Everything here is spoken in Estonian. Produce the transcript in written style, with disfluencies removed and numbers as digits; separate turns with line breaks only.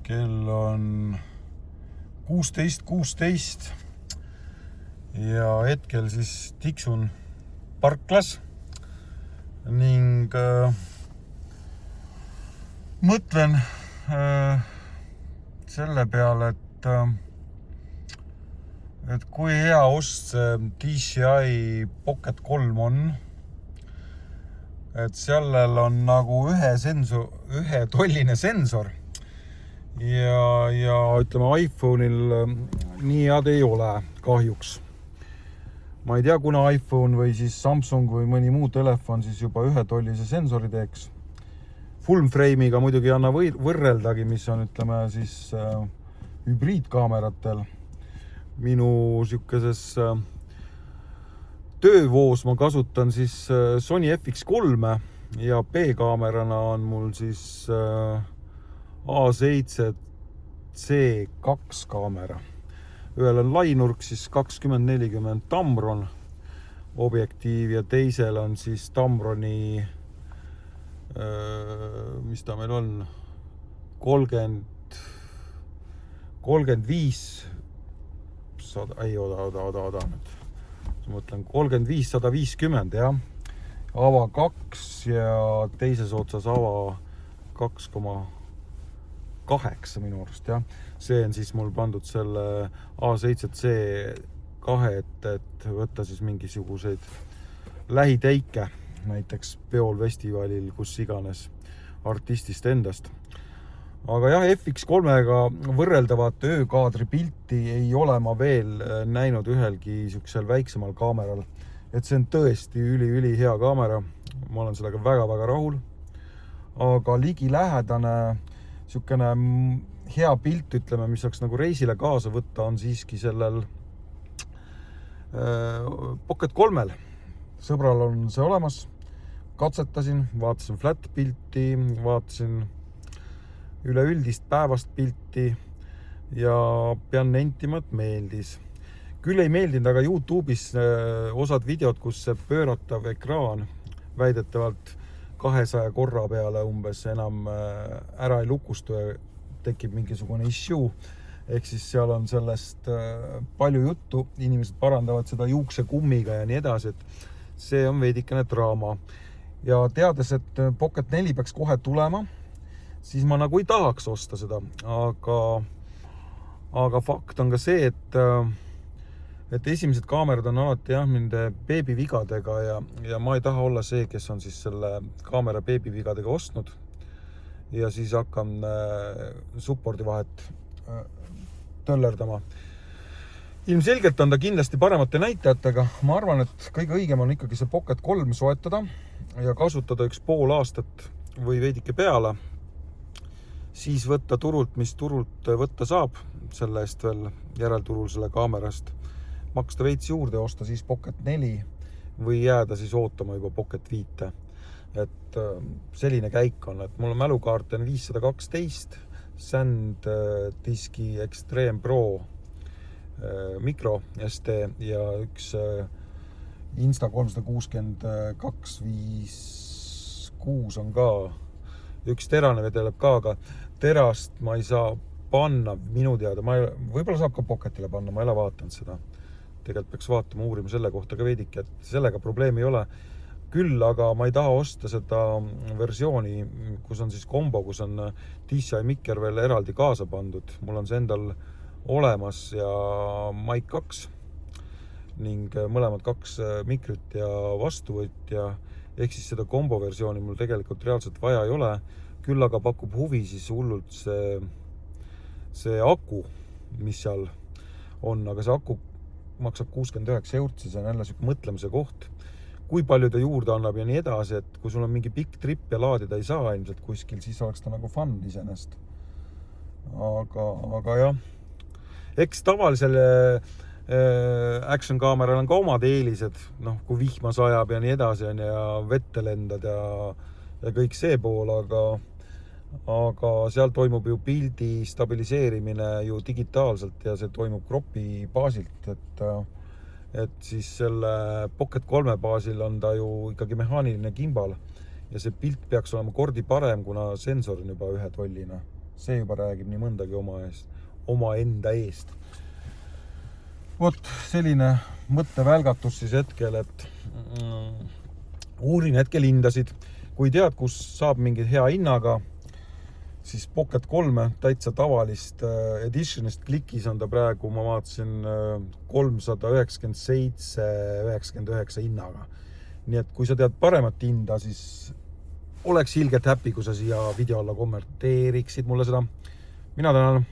Kell on 16.16 ja hetkel siis tiksun parklas ning mõtlen selle peale, et kui hea ost see DJI Pocket 3 on. Et sellel on nagu ühe tolline sensor ja ütleme iPhone'il nii head ei ole kahjuks. Ma ei tea, kuna iPhone või siis Samsung või mõni muu telefon siis juba ühe tollise sensori teeks. Full frame'iga muidugi ei anna võrreldagi, mis on ütleme siis hübriidkaameratel. Minu sihkeses töövoos ma kasutan siis Sony FX3 ja B-kaamerana on mul siis A7C2 kaamera. Ühel on lainurk siis 20-40 Tamron objektiiv ja teisel on siis Tamroni, mis ta meil on, 35 ei oda nüüd. Ma mõtlen 35-150, jah. Ava 2 ja teises otsas Ava 2,8 minu arust, jah. See on siis mul pandud selle A7C2, et võtta siis mingisuguseid lähiteike, näiteks peol, festivalil, kus iganes artistist endast. Aga jah, FX3-ga võrreldavat öökaadri pilti ei ole ma veel näinud ühelgi sükesel väiksemal kaameral. Et see on tõesti üli hea kaamera. Ma olen sellega väga rahul. Aga ligilähedane sükene hea pilt, ütleme, mis saaks nagu reisile kaasa võtta, on siiski sellel Pocket 3-l. Sõbral on see olemas. Katsetasin, vaatasin flat pilti, vaatasin üleüldist päevast pilti ja pean nentima, et meeldis. Küll ei meeldinud, aga YouTube'is osad videod, kus see pööratav ekraan väidetavalt 200 korra peale umbes enam ära ei lukustu ja tekib mingisugune issue. Ehk siis seal on sellest palju juttu, inimesed parandavad seda juuksekummiga ja nii edasi, et see on veidikene draama. Ja teades, et Pocket 4 peaks kohe tulema, siis ma nagu ei tahaks osta seda, aga fakt on ka see, et esimesed kaamerad on alati jah, nende beebivigadega ja ma ei taha olla see, kes on siis selle kaamera beebivigadega ostnud ja siis hakkan supporti vahet töllerdama. Ilmselgelt on ta kindlasti paremate näitajatega. Ma arvan, et kõige õigem on ikkagi see Pocket 3 soetada ja kasutada 1,5 aastat või veidike peale. Siis võtta turult, mis turult võtta saab, selle eest veel järelturul selle kaamerast. Maksta veits juurde ja osta siis Pocket 4 või jääda siis ootama juba Pocket 5. Et selline käik on, et mul mälukaart on 512 SanDiski Extreme Pro Micro SD ja üks Insta362-56 on ka. Üks terane vedeleb ka, aga terast ma ei saa panna minu teada. Võib-olla saab ka Pocketile panna, ma ei ole vaatanud seda. Tegelikult peaks vaatama, uurima selle kohta ka veidik, et sellega probleemi ei ole. Küll, aga ma ei taha osta seda versiooni, kus on siis kombo, kus on DJI Mikker veel eraldi kaasa pandud. Mul on see endal olemas ja Mic 2 ning mõlemad 2 mikrit ja vastuvõtja. Ehk siis seda kombo versiooni mul tegelikult reaalselt vaja ei ole. Küll aga pakub huvi siis hullult see aku, mis seal on. Aga see aku maksab 69 €, siis on jälle mõtlemise koht. Kui palju ta juurde annab ja nii edasi, et kui sul on mingi pikk trip ja laadida ei saa ilmselt kuskil, siis oleks ta nagu fun iseenest. Aga jah, eks tavalisele action kaameral on ka omad eelised, kui vihma sajab ja nii edasi on ja vette lendad ja kõik see pool, aga seal toimub ju pildi stabiliseerimine ju digitaalselt ja see toimub kropi baasilt, et siis selle Pocket 3 baasil on ta ju ikkagi mehaaniline gimbal ja see pilt peaks olema kordi parem, kuna sensor on juba ühe tolline see juba räägib nii mõndagi oma enda eest. Vot selline mõttevälgatus siis hetkel, et uurin hetkel hindasid. Kui tead, kus saab mingi hea hinnaga, siis Pocket 3 täitsa tavalist editionist klikis on ta praegu, ma vaatasin 397,99 hinnaga. Nii et kui sa tead paremat hinda, siis oleks ilgelt happy, kui sa siia video alla kommenteeriksid mulle seda. Mina tänan.